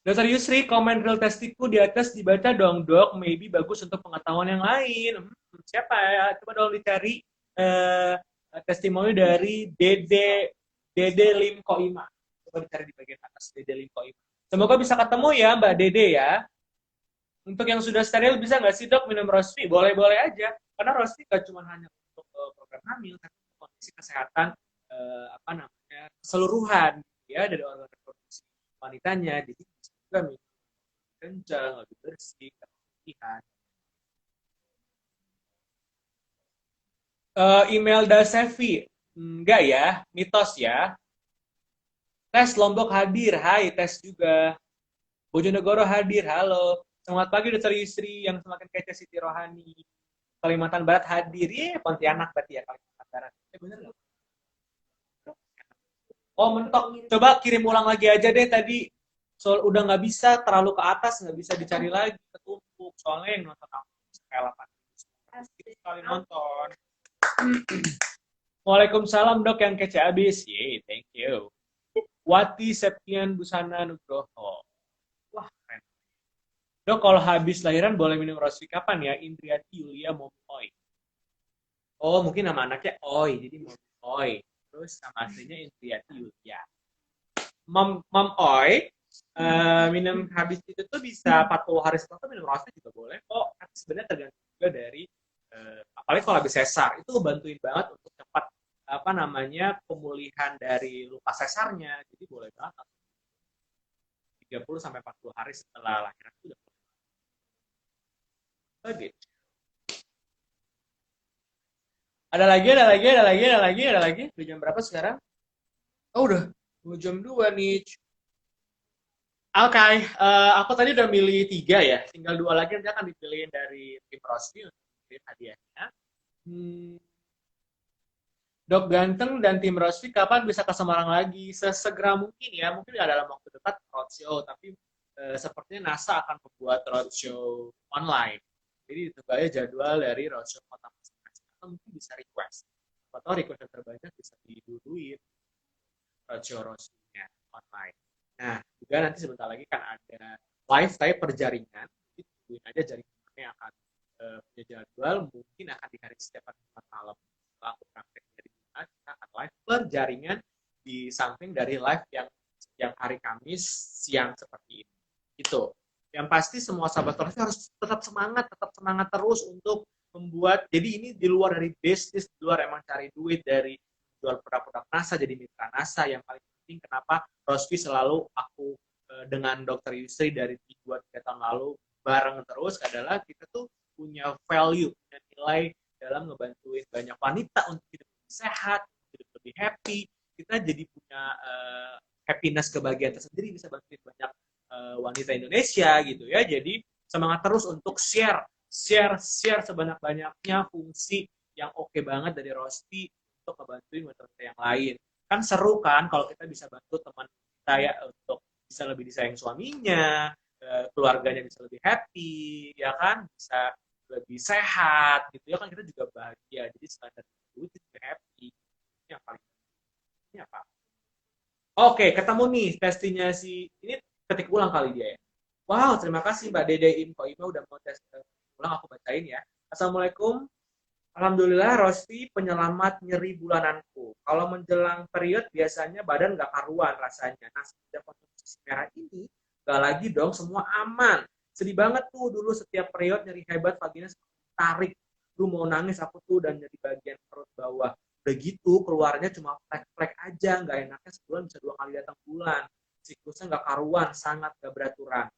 Dokter Yusri, komen real testiku di atas dibaca dong, dok. Maybe bagus untuk pengetahuan yang lain. Siapa ya? Coba dong dicari testimoni dari Dede Lim Koima. Coba dicari di bagian atas, Dede Lim Koima. Semoga bisa ketemu ya, Mbak Dede ya. Untuk yang sudah steril, bisa nggak sih dok minum Rosvi? Boleh-boleh aja. Karena Rosvi nggak cuma hanya untuk program hamil, tapi kondisi kesehatan keseluruhan ya dari organ reproduksi wanitanya. Jadi juga minum kencang, lebih bersih, kebersihan. Imelda Sevi, enggak ya, mitos ya. Tes Lombok hadir, hai tes juga. Bojonegoro hadir, halo. Selamat pagi Dokter Yusri yang semakin kece Siti Rohani. Kalimantan Barat hadir, Pontianak berarti ya Kalimantan Barat. Bener nggak? Oh mentok, coba kirim ulang lagi aja deh tadi. Soal udah nggak bisa terlalu ke atas, nggak bisa dicari lagi, ketumpuk. Soalnya yang nonton aku kayak 8 sekali nonton. Waalaikumsalam dok yang kece abis. Thank you. Wati Septian Busana Nugroho. Wah keren. Dok kalau habis lahiran boleh minum Rosvi kapan ya? Indriati Yulia Momoy. Oh mungkin nama anaknya Oi, jadi Momoy. Terus nama aslinya Indriati Yulia. Mom Oi. Minum habis itu tuh bisa 40 hari setelah itu minum Rosvi juga boleh kok. Tapi sebenarnya tergantung juga dari apalagi kalau habis sesar itu bantuin banget untuk cepat pemulihan dari luka sesarnya. Jadi boleh banget 30 sampai 40 hari setelah lahiran itu udah boleh. Ada lagi. Udah jam berapa sekarang? Oh udah 2 jam 2 nih. Oke, aku tadi udah milih 3 ya, tinggal 2 lagi nanti akan dipilihin dari tim Rosvi untuk hadiahnya. Dok Ganteng dan tim Rosvi kapan bisa ke Semarang lagi? Sesegera mungkin ya, mungkin nggak dalam waktu dekat roadshow, tapi sepertinya NASA akan membuat roadshow online. Jadi ditunggu aja jadwal dari roadshow kota masing-masing. Atau mungkin bisa request. Atau request yang terbanyak bisa diduluin roadshow Rosvi-nya online. Nah, juga nanti sebentar lagi kan ada live tapi perjaringan. Jadi tungguin aja jaringannya yang akan punya jadwal, mungkin akan di hari setiap hari Jumat malam. Setelah aku praktek dari Jumat, kita akan live perjaringan di samping dari live yang hari Kamis siang seperti ini. Gitu. Yang pasti semua sahabat Rosvi harus tetap semangat terus untuk membuat. Jadi ini di luar dari bisnis, di luar emang cari duit dari jual produk-produk NASA, jadi mitra NASA. Yang paling penting kenapa Rosvi selalu aku dengan Dr. Yusri dari 2-3 tahun lalu bareng terus adalah kita tuh punya value, punya nilai dalam ngebantuin banyak wanita untuk hidup lebih sehat, hidup lebih happy. Kita jadi punya happiness kebahagiaan tersendiri, bisa bantuin banyak wanita Indonesia gitu ya. Jadi semangat terus untuk share sebanyak-banyaknya fungsi yang oke banget dari Rosvi untuk ngebantuin wanita yang lain. Kan seru kan kalau kita bisa bantu teman kita ya untuk bisa lebih disayang suaminya, keluarganya bisa lebih happy, ya kan, bisa lebih sehat gitu ya kan, kita juga bahagia. Jadi standar itu juga happy. Ini yang paling penting. Ini apa? Oke, ketemu nih testinya si ini ketik ulang kali dia ya. Wow, terima kasih Mbak Dede Info udah mau tes ulang, aku bacain ya. Assalamualaikum. Alhamdulillah Rosvi penyelamat nyeri bulananku. Kalau menjelang period biasanya badan nggak karuan rasanya. Nah sejak konsumsi merah ini nggak lagi dong, semua aman. Sedih banget tuh dulu setiap period nyeri hebat, paginya tarik. Lu mau nangis aku tuh dan nyeri bagian perut bawah. Udah gitu keluarnya cuma flek-flek aja, nggak enaknya sebulan bisa 2 kali datang bulan. Siklusnya nggak karuan, sangat nggak beraturan.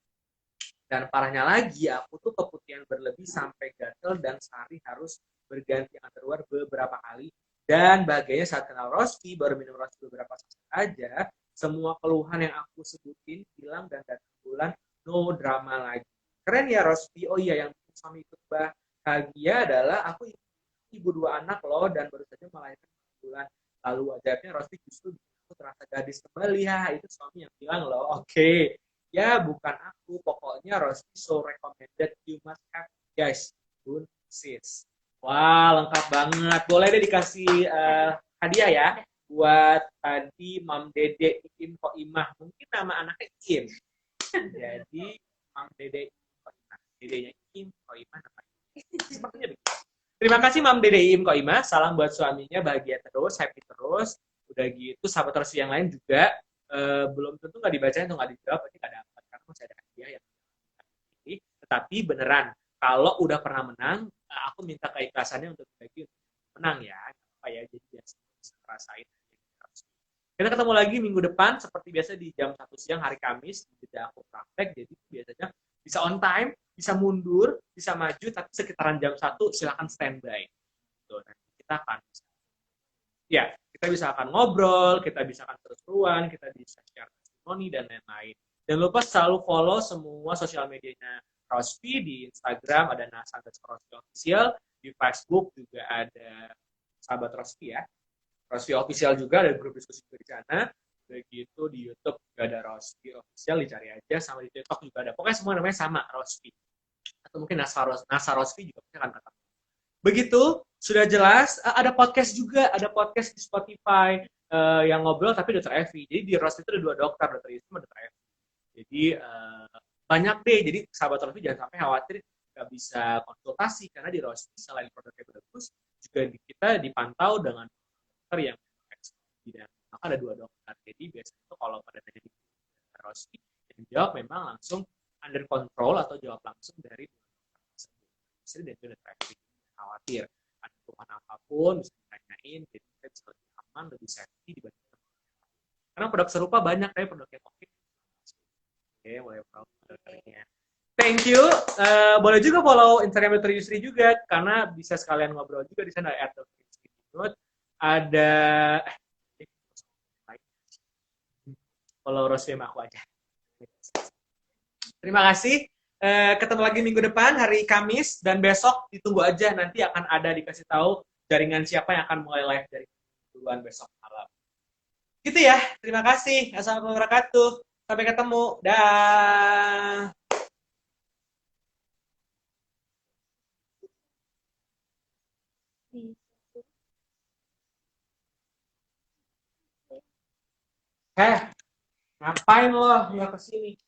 Dan parahnya lagi, aku tuh keputihan berlebih sampai gatel dan sehari harus berganti underwear beberapa kali. Dan bahagianya saat kenal Rosvi, baru minum Rosvi beberapa saat aja, semua keluhan yang aku sebutin hilang dan datang bulan, no drama lagi. Keren ya Rosvi. Oh iya, yang bikin suami ikut bahagia adalah aku ibu 2 anak loh, dan baru saja melahirkan bulan lalu. Ajaibnya Rosvi justru bikin aku terasa gadis kembali. Ya, itu suami yang bilang loh. Oke. Ya, bukan aku. Pokoknya Rosvi so recommended, you must have, guys. Bun sis. Wah, lengkap banget. Boleh deh dikasih hadiah ya buat tadi Mam Dede Im Koimah. Mungkin nama anaknya Im. Jadi Mam Dede Im Koimah. Dedenya Im Koimah namanya. Sepertinya begitu. Terima kasih Mam Dede Im Koimah. Salam buat suaminya, bahagia terus, happy terus. Udah gitu sahabat Rosvi yang lain juga belum tentu nggak dibacain atau nggak dijawab, berarti nggak dapat karena masih ada hadiah yang ini. Tetapi beneran kalau udah pernah menang, aku minta keikhlasannya untuk bagi menang ya, apa ya, jadi biasa ngerasain. Kita ketemu lagi minggu depan seperti biasa di jam 1 siang hari Kamis. Tidak aku praktek, jadi biasanya bisa on time, bisa mundur, bisa maju, tapi sekitaran jam 1 silakan standby. Tuh, nanti kita akan kita bisa akan ngobrol, kita bisa akan terus-terusan, kita bisa share testimoni dan lain-lain. Jangan lupa selalu follow semua sosial medianya Rosvi. Di Instagram ada NASA_Rosvi Official, di Facebook juga ada sahabat Rosvi ya, Rosvi Official juga, ada grup diskusi di sana. Begitu di YouTube juga ada Rosvi Official, dicari aja, sama di TikTok juga ada. Pokoknya semua namanya sama, Rosvi. Atau mungkin NASA Rosvi juga akan ketemu. Begitu, sudah jelas. Ada podcast juga, ada podcast di Spotify yang ngobrol tapi Dr. Evi. Jadi di Rosvi itu ada 2 dokter, Dr. Yusri sama Dr. Evi. Jadi banyak deh. Jadi sahabat Rosvi jangan sampai khawatir nggak bisa konsultasi, karena di Rosvi selain produknya bagus, juga kita dipantau dengan dokter yang expert di bidang. Maka ada 2 dokter. Jadi biasanya itu kalau pada tanya di Rosvi, yang jawab memang langsung under control atau jawab langsung dari dokter tersebut. Yusri dan juga Dr. Evi. Khawatir ada keluhan apapun bisa ditanyain, jadi kita bisa lebih aman, lebih safety dibanding produk yang lain. Karena produk serupa banyak, tapi produk yang oke. Oke, boleh follow produknya. Thank you. Boleh juga follow Instagram Dr. Yusri juga, karena bisa sekalian ngobrol juga di sana. Ada follow Rosvi sama aku aja. Terima kasih. Ketemu lagi minggu depan hari Kamis, dan besok ditunggu aja, nanti akan ada dikasih tahu jaringan siapa yang akan mulai live dari duluan besok malam. Gitu ya. Terima kasih. Assalamualaikum warahmatullahi wabarakatuh. Sampai ketemu. Dah. Ngapain lo nggak kesini?